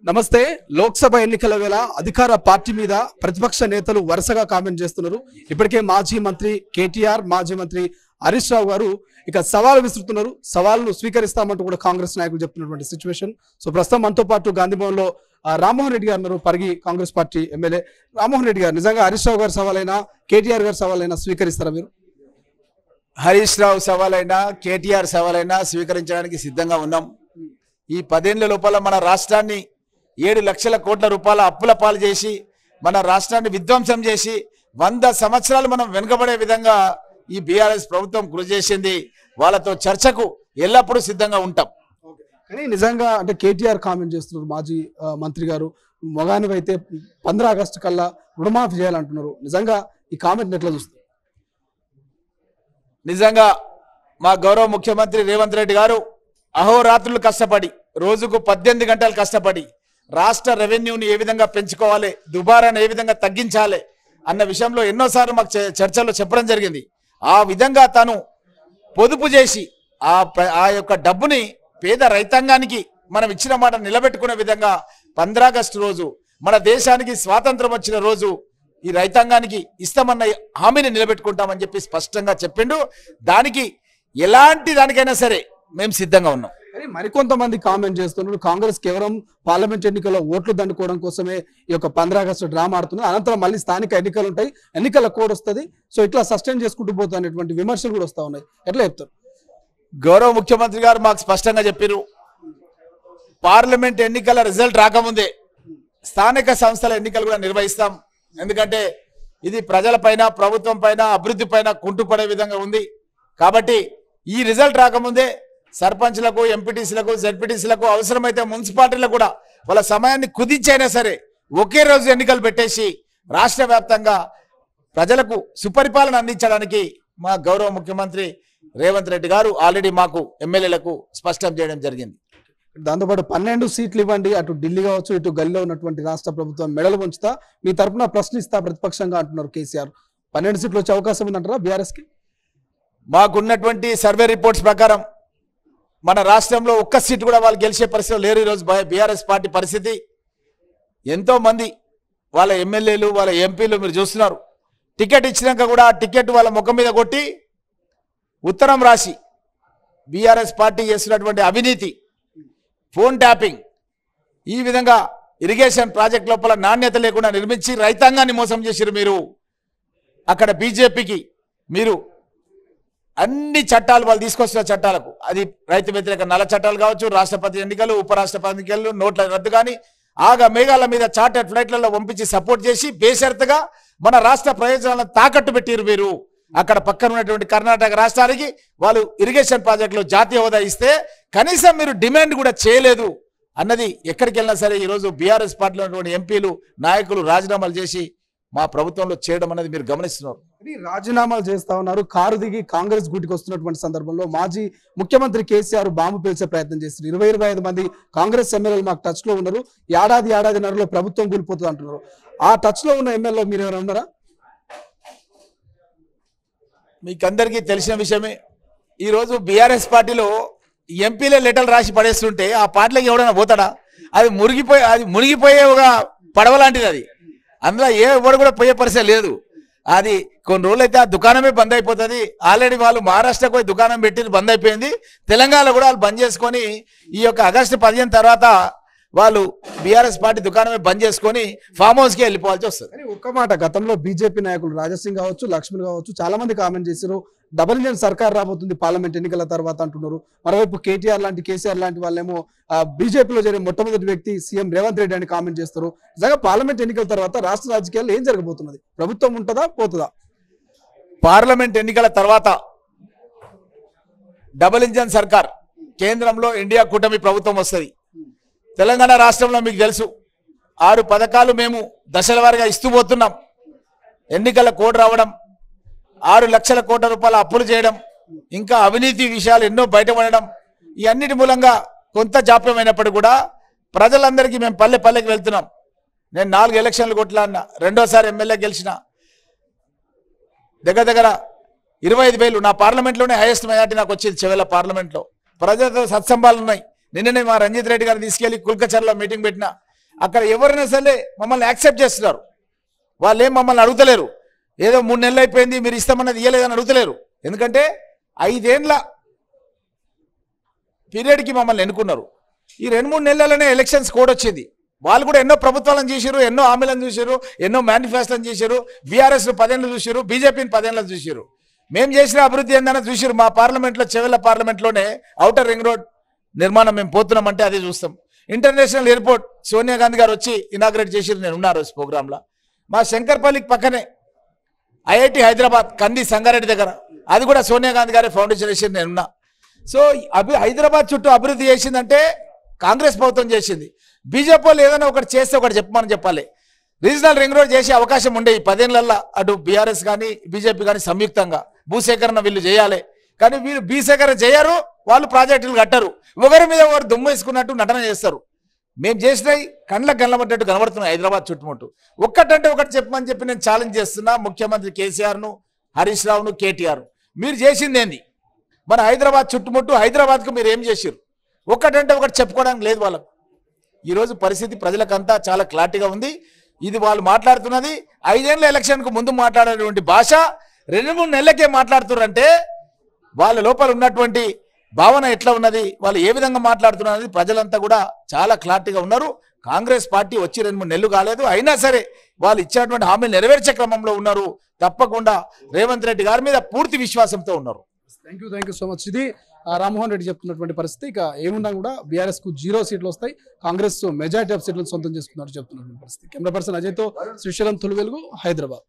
నమస్తే. లోక్సభ ఎన్నికల వేళ అధికార పార్టీ మీద ప్రతిపక్ష నేతలు వరుసగా కామెంట్ చేస్తున్నారు. ఇప్పటికే మాజీ మంత్రి కేటీఆర్, మాజీ మంత్రి హరీష్ రావు గారు ఇక సవాల్ విసురుతున్నారు. సవాల్ను స్వీకరిస్తామంటూ కూడా కాంగ్రెస్ నాయకులు చెప్తున్నటువంటి సిచ్యువేషన్. సో ప్రస్తుతం మనతో పాటు గాంధీభవన్ లో రామ్మోహన్ రెడ్డి గారు ఉన్నారు, పరిగి కాంగ్రెస్ పార్టీ ఎమ్మెల్యే. రామ్మోహన్ రెడ్డి గారు, నిజంగా హరీష్ రావు గారు సవాలైనా కేటీఆర్ గారు సవాలైనా స్వీకరిస్తారా మీరు? హరీష్ రావు సవాలైనా కేటీఆర్ సవాలైనా స్వీకరించడానికి సిద్ధంగా ఉన్నాం. ఈ 10 ఏళ్ల లోపల మన రాష్ట్రాన్ని 7 లక్షల కోట్ల రూపాయల అప్పుల పాలు చేసి మన రాష్ట్రాన్ని విధ్వంసం చేసి 100 సంవత్సరాలు మనం వెనుకబడే విధంగా ఈ బీఆర్ఎస్ ప్రభుత్వం కృషి చేసింది. వాళ్ళతో చర్చకు ఎల్లప్పుడూ సిద్ధంగా ఉంటాం. కానీ నిజంగా అంటే కేటీఆర్ కామెంట్ చేస్తున్నారు, మాజీ మంత్రి గారు మొగానివైతే 15 ఆగస్టు కల్లా రుణమాఫీ చేయాలంటున్నారు. నిజంగా ఈ కామెంట్ ఎట్లా చూస్తారు? నిజంగా మా గౌరవ ముఖ్యమంత్రి రేవంత్ రెడ్డి గారు అహోరాత్రులు కష్టపడి రోజుకు 18 గంటలు కష్టపడి రాష్ట్ర రెవెన్యూని ఏ విధంగా పెంచుకోవాలి, దుబారాను ఏ విధంగా తగ్గించాలి అన్న విషయంలో ఎన్నోసార్లు మాకు చర్చల్లో చెప్పడం జరిగింది. ఆ విధంగా తను పొదుపు చేసి ఆ యొక్క డబ్బుని పేద రైతాంగానికి మనం ఇచ్చిన మాట నిలబెట్టుకునే విధంగా 15 ఆగస్టు రోజు మన దేశానికి స్వాతంత్రం వచ్చిన రోజు ఈ రైతాంగానికి ఇస్తామన్న హామీని నిలబెట్టుకుంటామని చెప్పి స్పష్టంగా చెప్పిండు. దానికి ఎలాంటి దానికైనా సరే మేము సిద్ధంగా ఉన్నాం. కానీ మరికొంతమంది కామెంట్ చేస్తున్నారు, కాంగ్రెస్ కేవలం పార్లమెంట్ ఎన్నికల్లో ఓట్లు దండుకోవడం కోసమే ఈ యొక్క 15 ఆగస్టు డ్రామా ఆడుతున్నారు. అనంతరం మళ్ళీ స్థానిక ఎన్నికలు ఉంటాయి, ఎన్నికల కోడ్ వస్తుంది, సో ఇట్లా సస్టైన్ చేసుకుంటూ పోతా అనేటువంటి విమర్శలు కూడా వస్తూ ఉన్నాయి. ఎట్లా చెప్తారు? గౌరవ ముఖ్యమంత్రి గారు మాకు స్పష్టంగా చెప్పారు, పార్లమెంట్ ఎన్నికల రిజల్ట్ రాకముందే స్థానిక సంస్థల ఎన్నికలు కూడా నిర్వహిస్తాం. ఎందుకంటే ఇది ప్రజల పైన, ప్రభుత్వం పైన, అభివృద్ధి పైన కుంటుపడే విధంగా ఉంది. కాబట్టి ఈ రిజల్ట్ రాకముందే సర్పంచ్లకు, ఎంపీటీసీలకు, జెడ్పీటీసీలకు, అవసరమైతే మున్సిపాలిటీలకు కూడా వాళ్ళ సమయాన్ని కుదించైనా సరే ఒకే రోజు ఎన్నికలు పెట్టేసి రాష్ట్ర వ్యాప్తంగా ప్రజలకు సుపరిపాలన అందించడానికి మా గౌరవ ముఖ్యమంత్రి రేవంత్ రెడ్డి గారు ఆల్రెడీ మాకు ఎమ్మెల్యేలకు స్పష్టం చేయడం జరిగింది. దాంతోపాటు 12 సీట్లు ఇవ్వండి, అటు ఢిల్లీ కావచ్చు, ఇటు గల్లీలో ఉన్నటువంటి రాష్ట్ర ప్రభుత్వం మెడలు ఉంచుతా, మీ తరఫున ప్రశ్నిస్తా ప్రతిపక్షంగా అంటున్నారు కేసీఆర్. 12 సీట్లు వచ్చే అవకాశం ఉందంటారా బీఆర్ఎస్ కి? మాకున్నటువంటి సర్వే రిపోర్ట్స్ ప్రకారం మన రాష్ట్రంలో ఒక్క సీటు కూడా వాళ్ళు గెలిచే పరిస్థితి లేరు. ఈరోజు బీఆర్ఎస్ పార్టీ పరిస్థితి, ఎంతో మంది వాళ్ళ ఎమ్మెల్యేలు, వాళ్ళ ఎంపీలు మీరు చూస్తున్నారు, టికెట్ ఇచ్చినాక కూడా ఆ టికెట్ వాళ్ళ ముఖం మీద కొట్టి ఉత్తరం రాసి బీఆర్ఎస్ పార్టీ చేస్తున్నటువంటి అవినీతి, ఫోన్ ట్యాపింగ్, ఈ విధంగా ఇరిగేషన్ ప్రాజెక్ట్ లోపల నాణ్యత లేకుండా నిర్మించి రైతాంగాన్ని మోసం చేశారు. మీరు అక్కడ బీజేపీకి మీరు అన్ని చట్టాలు వాళ్ళు తీసుకొస్తున్న చట్టాలకు, అది రైతు వ్యతిరేక నల్ల చట్టాలు కావచ్చు, రాష్ట్రపతి ఎన్నికలు, ఉపరాష్ట్రపతి ఎన్నికలు, నోట్ల రద్దు కానీ ఆగా మేఘాల మీద చార్టెడ్ ఫ్లైట్లలో పంపించి సపోర్ట్ చేసి బేషరతుగా మన రాష్ట్ర ప్రయోజనాలను తాకట్టు పెట్టారు. మీరు అక్కడ పక్కన ఉన్నటువంటి కర్ణాటక రాష్ట్రానికి వాళ్ళు ఇరిగేషన్ ప్రాజెక్టులో జాతీయ హోదా ఇస్తే కనీసం మీరు డిమాండ్ కూడా చేయలేదు అన్నది ఎక్కడికి వెళ్ళినా సరే ఈరోజు బీఆర్ఎస్ పార్టీలో ఉన్నటువంటి ఎంపీలు, నాయకులు రాజీనామాలు చేసి మా ప్రభుత్వంలో చేయడం అనేది మీరు గమనిస్తున్నారు. రాజీనామాలు చేస్తా ఉన్నారు, కారు దిగి కాంగ్రెస్ గూటికి వస్తున్నటువంటి సందర్భంలో మాజీ ముఖ్యమంత్రి కేసీఆర్ బాంబు పేల్చే ప్రయత్నం చేస్తారు. 20-25 మంది కాంగ్రెస్ ఎమ్మెల్యేలు మాకు టచ్ లో ఉన్నారు, ఏడాదిన్నరలో ప్రభుత్వం కూలిపోతుంది అంటున్నారు. ఆ టచ్ లో ఉన్న ఎమ్మెల్యేలు మీరు ఎవరైనా ఉన్నారా? మీకందరికీ తెలిసిన విషయమే, ఈరోజు బీఆర్ఎస్ పార్టీలో ఎంపీలే లెటర్లు రాసి పడేస్తుంటే ఆ పార్టీలోకి ఎవడైనా పోతాడా? అది మునిగిపోయే ఒక పడవ లాంటిది. అది అందులో ఎవరు కూడా పోయే పరిస్థితి లేదు. అది కొన్ని రోజులు అయితే ఆ దుకాణమే బంద్ అయిపోతుంది. ఆల్రెడీ వాళ్ళు మహారాష్ట్రకు పోయి దుకాణం పెట్టి బంద్ అయిపోయింది. తెలంగాణలో కూడా వాళ్ళు బంద్ చేసుకొని ఈ యొక్క ఆగస్టు 15 తర్వాత వాళ్ళు బీఆర్ఎస్ పార్టీ దుకాణమే బంద్ చేసుకొని ఫామ్ హౌస్కి వెళ్ళిపోవాల్సి వస్తుంది. ఒక్క మాట, గతంలో బీజేపీ నాయకులు రాజాసింగ్ కావచ్చు, లక్ష్మణ్ కావచ్చు, చాలా మంది కామెంట్ చేశారు, డబుల్ ఇంజన్ సర్కార్ రాబోతుంది పార్లమెంట్ ఎన్నికల తర్వాత అంటున్నారు. మరోవైపు కేటీఆర్ లాంటి, కేసీఆర్ లాంటి వాళ్ళేమో బీజేపీలో జరిగిన మొట్టమొదటి వ్యక్తి సీఎం రేవంత్ రెడ్డి అని కామెంట్ చేస్తారు. నిజంగా పార్లమెంట్ ఎన్నికల తర్వాత రాష్ట్ర రాజకీయాల్లో ఏం జరగబోతున్నది? ప్రభుత్వం ఉంటుందా, పోతుందా? పార్లమెంట్ ఎన్నికల తర్వాత డబుల్ ఇంజన్ సర్కార్, కేంద్రంలో ఇండియా కూటమి ప్రభుత్వం వస్తుంది. తెలంగాణ రాష్ట్రంలో మీకు తెలుసు 6 పథకాలు మేము దశల వారీగా ఇస్తూ పోతున్నాం. ఎన్నికల కోడ్ రావడం, 6 లక్షల కోట్ల రూపాయల అప్పులు చేయడం, ఇంకా అవినీతి విషయాలు ఎన్నో బయటపడడం, ఈ అన్నిటి మూలంగా కొంత జాప్యమైనప్పటికీ కూడా ప్రజలందరికీ మేము పల్లెకి వెళ్తున్నాం. నేను 4 ఎలక్షన్లు కొట్లాడినా, రెండోసారి ఎమ్మెల్యే గెలిచిన, దగ్గర 25,000 నా పార్లమెంట్లోనే హైయెస్ట్ మెజార్టీ నాకు వచ్చింది. చెవెల పార్లమెంట్లో ప్రజలతో సత్సంబాలు ఉన్నాయి. నిన్ననే మా రంజిత్ రెడ్డి గారిని తీసుకెళ్లి కుల్కచర్లో మీటింగ్ పెట్టిన అక్కడ ఎవరైనా సరే మమ్మల్ని యాక్సెప్ట్ చేస్తున్నారు. వాళ్ళు ఏం మమ్మల్ని అడుగుతలేరు, ఏదో 3 నెలలు అయిపోయింది మీరు ఇస్తామన్నది ఇయ్యలేదని అడుగుతలేరు. ఎందుకంటే 5 ఏండ్ల పీరియడ్కి మమ్మల్ని ఎన్నుకున్నారు. ఈ 2-3 నెలలనే ఎలక్షన్స్ కోడ్ వచ్చింది. వాళ్ళు కూడా ఎన్నో ప్రభుత్వాలను చూసారు, ఎన్నో హామీలను చూసారు, ఎన్నో మేనిఫెస్టోలను చూసారు. బీఆర్ఎస్ను 10 ఏళ్ళు చూసారు, బీజేపీని 10 ఏళ్ళు చూసారు. మేము చేసిన అభివృద్ధి ఏందన్నా చూసారు. మా పార్లమెంట్లో చెవెళ్ళ పార్లమెంట్లోనే ఔటర్ రింగ్ రోడ్ నిర్మాణం మేము పోతున్నామంటే అదే చూస్తాం. ఇంటర్నేషనల్ ఎయిర్పోర్ట్ సోనియా గాంధీ గారు వచ్చి ఇనాగ్రేట్ చేసారు, నేను ఉన్నా రోజు ప్రోగ్రాంలో. మా శంకర్పల్లికి పక్కనే ఐఐటి హైదరాబాద్ కంది సంగారెడ్డి దగ్గర, అది కూడా సోనియా గాంధీ గారి ఫౌండేషన్ చేసింది, నేనున్నా. సో హైదరాబాద్ చుట్టూ అభివృద్ధి చేసిందంటే కాంగ్రెస్ ప్రభుత్వం చేసింది. బీజేపీ వాళ్ళు ఏదైనా ఒకటి చేస్తే ఒకటి చెప్పమని చెప్పాలి. రీజనల్ రింగ్ రోడ్ చేసే అవకాశం ఉండే ఈ 10 ఏళ్లలో అటు బీఆర్ఎస్ కానీ బీజేపీ కానీ సంయుక్తంగా భూసేకరణ వీళ్ళు చేయాలి. కానీ వీళ్ళు భూసేకరణ చేయరు, వాళ్ళు ప్రాజెక్టులు కట్టరు, ఒకరి మీద ఒకరు దుమ్ము వేసుకున్నట్టు నటన చేస్తారు. మేము చేసినవి కండ్లకు కనబడ్డట్టు కనబడుతున్నాయి హైదరాబాద్ చుట్టుముట్టు. ఒక్కటంటే ఒకటి చెప్పమని చెప్పి నేను ఛాలెంజ్ చేస్తున్నా ముఖ్యమంత్రి కేసీఆర్ను, హరీష్ రావును, కేటీఆర్. మీరు చేసింది ఏంది? మన హైదరాబాద్ చుట్టుముట్టు హైదరాబాద్కు మీరు ఏం చేసారు? ఒక్కటంటే ఒకటి చెప్పుకోవడానికి లేదు వాళ్ళకు. ఈరోజు పరిస్థితి ప్రజలకంతా చాలా క్లారిటీగా ఉంది. ఇది వాళ్ళు మాట్లాడుతున్నది 5 ఏళ్ల ఎలక్షన్కు ముందు మాట్లాడేటువంటి భాష 2-3 నెలలకే మాట్లాడుతున్నారంటే వాళ్ళ లోపల ఉన్నటువంటి భావన ఎట్లా ఉన్నది, వాళ్ళు ఏ విధంగా మాట్లాడుతున్నది ప్రజలంతా కూడా చాలా క్లారిటీగా ఉన్నారు. కాంగ్రెస్ పార్టీ వచ్చి 2-3 నెలలు కాలేదు, అయినా సరే వాళ్ళు ఇచ్చినటువంటి హామీలు నెరవేర్చే క్రమంలో ఉన్నారు. తప్పకుండా రేవంత్ రెడ్డి గారి మీద పూర్తి విశ్వాసంతో ఉన్నారు. Thank you so much. ఇది రామ్మోహన్ రెడ్డి చెప్తున్నటువంటి పరిస్థితి. ఇక ఏమున్నా కూడా బీఆర్ఎస్ కు 0 సీట్లు వస్తాయి, కాంగ్రెస్ మెజారిటీ ఆఫ్ సీట్లను సొంతం చేసుకున్నారు చెప్తున్నటువంటి పరిస్థితి. కెమెరా పర్సన్ అజయ్తో శ్రీశైలం, తొలి వెలుగు, హైదరాబాద్.